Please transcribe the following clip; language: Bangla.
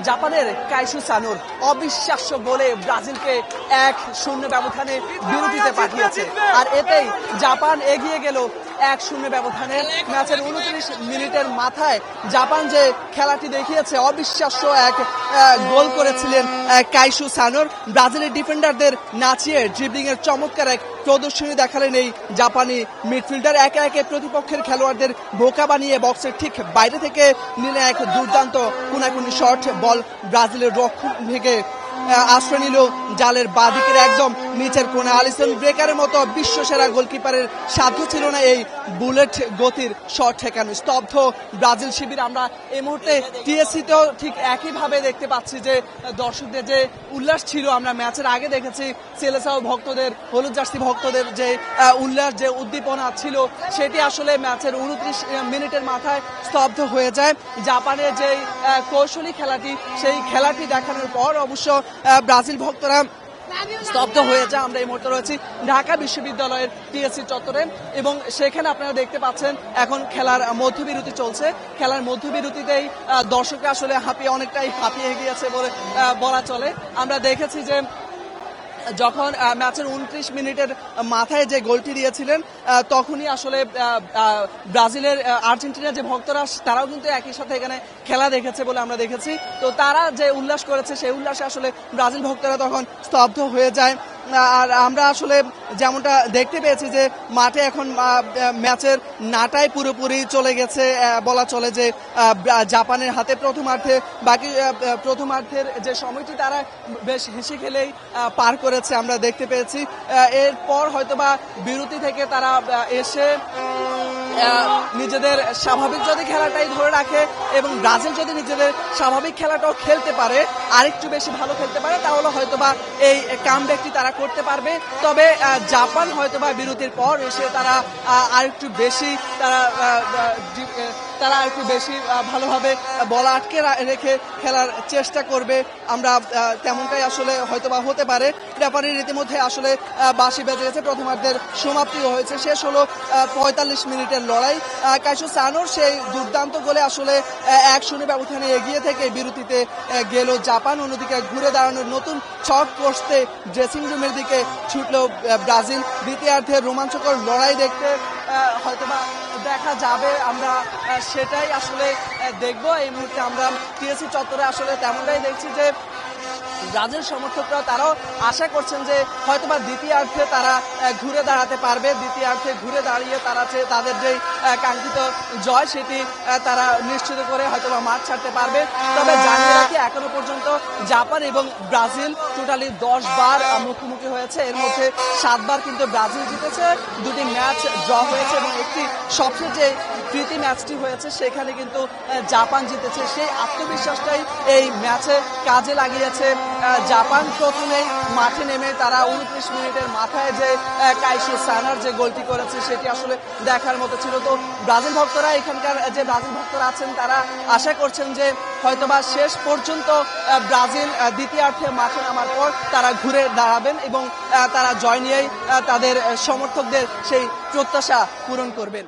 জাপানের কাইসু সানোর অবিশ্বাস্য গোলে ব্রাজিলকে 1-0 ব্যবধানে বিরতিতে পাঠিয়েছে। আর এতেই জাপান এগিয়ে গেল 1-0 ব্যবধানে। ম্যাচের 29 মিনিটের মাথায় জাপান যে খেলাটি দেখিয়েছে, অবিশ্বাস্য এক গোল করেছিলেন কাইসু সানোর। ব্রাজিলের ডিফেন্ডারদের নাচিয়ে ড্রিবলিং এর চমৎকার এক প্রদর্শনী দেখালেন এই জাপানি মিডফিল্ডার। একে একে প্রতিপক্ষের খেলোয়াড়দের বোকা বানিয়ে বক্সের ঠিক বাইরে থেকে নিলে এক দুর্দান্ত কোনাকুনি শট। বল ব্রাজিলের রক্ষণ ভেঙে আশ্রয় নিল জালের বাঁদিকের একদম নিচের কোণে। আলিসন ব্রেকারের মতো বিশ্বসেরা গোলকিপারের সাধ্য ছিল না এই বুলেট গতির শট ঠেকানো। স্তব্ধ ব্রাজিল শিবির। আমরা এই মুহূর্তে টিএসসিতেও ঠিক একইভাবে দেখতে পাচ্ছি যে দর্শকদের যে উল্লাস ছিল, আমরা ম্যাচের আগে দেখেছি সেলেসাও ভক্তদের, হলুদ জার্সি ভক্তদের যে উল্লাস, যে উদ্দীপনা ছিল, সেটি আসলে ম্যাচের 29 মিনিটের মাথায় স্তব্ধ হয়ে যায়। জাপানের যে কৌশলী খেলাটি, সেই খেলাটি দেখানোর পর অবশ্য ব্রাজিল ভক্তরা স্তব্ধ হয়ে যায়। আমরা এই মুহূর্তে রয়েছি ঢাকা বিশ্ববিদ্যালয়ের টিএসসি চত্বরে এবং সেখানে আপনারা দেখতে পাচ্ছেন এখন খেলার মধ্যবিরতি চলছে। খেলার মধ্যবিরতিতেই দর্শকরা আসলে অনেকটাই হাঁপিয়ে গিয়েছে বলে বলা চলে। আমরা দেখেছি যে যখন ম্যাচের 29 মিনিটের মাথায় যে গোলটি দিয়েছিলেন, তখনই আসলে ব্রাজিলের আর্জেন্টিনার যে ভক্তরা, তারাও কিন্তু একই সাথে এখানে খেলা দেখেছে বলে আমরা দেখেছি। তো তারা যে উল্লাস করেছে, সেই উল্লাসে আসলে ব্রাজিল ভক্তরা তখন স্তব্ধ হয়ে যায়। আর আমরা আসলে যেমনটা দেখতে পেয়েছি যে মাঠে এখন ম্যাচের নাটাই পুরোপুরি চলে গেছে বলা চলে, যে জাপানের হাতে প্রথমার্ধে। বাকি প্রথমার্ধের যে সময়টি তারা বেশ হেসে খেলেই পার করেছে আমরা দেখতে পেয়েছি। এরপর হয়তোবা বিরতি থেকে তারা এসে নিজেদের স্বাভাবিক যদি খেলাটাই ধরে রাখে এবং ব্রাজিল যদি নিজেদের স্বাভাবিক খেলাটাও খেলতে পারে, আরেকটু বেশি ভালো খেলতে পারে, তাহলে হয়তোবা এই কামব্যাকটি তারা করতে পারবে। তবে জাপান হয়তোবা বিরতির পর এসে তারা আরেকটু বেশি ভালোভাবে বল আটকে রেখে খেলার চেষ্টা করবে। আমরা তেমনটাই আসলে হয়তোবা হতে পারে। রেফারির রীতিমধ্যে আসলে বাঁশি বেজে গেছে, প্রথমার্ধের সমাপ্তি হয়েছে। শেষ হলো 45 মিনিটের লড়াই। কাইসু সানোর সেই দুর্দান্ত গোলে আসলে 1-0 ব্যবধানে এগিয়ে থেকে বিরতিতে গেল জাপান। অন্যদিকে ঘুরে দাঁড়ানোর নতুন ছক কষতে ড্রেসিং রুমের দিকে ছুটল ব্রাজিল। দ্বিতীয়ার্ধের রোমাঞ্চকর লড়াই দেখতে হয়তোবা দেখা যাবে, আমরা সেটাই আসলে দেখব। এই মুহূর্তে আমরা টিএসসি চত্বরে আসলে তেমনটাই দেখছি যে ব্রাজিল সমর্থকরা তারাও আশা করছেন যে হয়তোবা দ্বিতীয়ার্ধে তারা ঘুরে দাঁড়াতে পারবে। দ্বিতীয়ার্ধে ঘুরে দাঁড়িয়ে তারা তাদের যে কাঙ্ক্ষিত জয়, সেটি তারা নিশ্চিত করে হয়তোবা মাঠ ছাড়তে পারবে। তবে জানিয়ে রাখি, এখনো পর্যন্ত জাপান এবং ব্রাজিল টোটালি 10 বার মুখোমুখি হয়েছে। এর মধ্যে 7 বার কিন্তু ব্রাজিল জিতেছে, 2টি ম্যাচ ড্র হয়েছে এবং একটি সবচেয়ে যে প্রীতি ম্যাচটি হয়েছে সেখানে কিন্তু জাপান জিতেছে। সেই আত্মবিশ্বাসটাই এই ম্যাচে কাজে লাগিয়েছে জাপান। প্রথমেই মাঠে নেমে তারা 29 মিনিটের মাথায় যে কাইসু সানোর যে গোলটি করেছে, সেটি আসলে দেখার মতো ছিল। তো ব্রাজিল ভক্তরা, এখানকার যে ব্রাজিল ভক্তরা আছেন, তারা আশা করছেন যে হয়তোবা শেষ পর্যন্ত ব্রাজিল দ্বিতীয়ার্ধে মাঠে নামার পর তারা ঘুরে দাঁড়াবেন এবং তারা জয় নিয়েই তাদের সমর্থকদের সেই প্রত্যাশা পূরণ করবেন।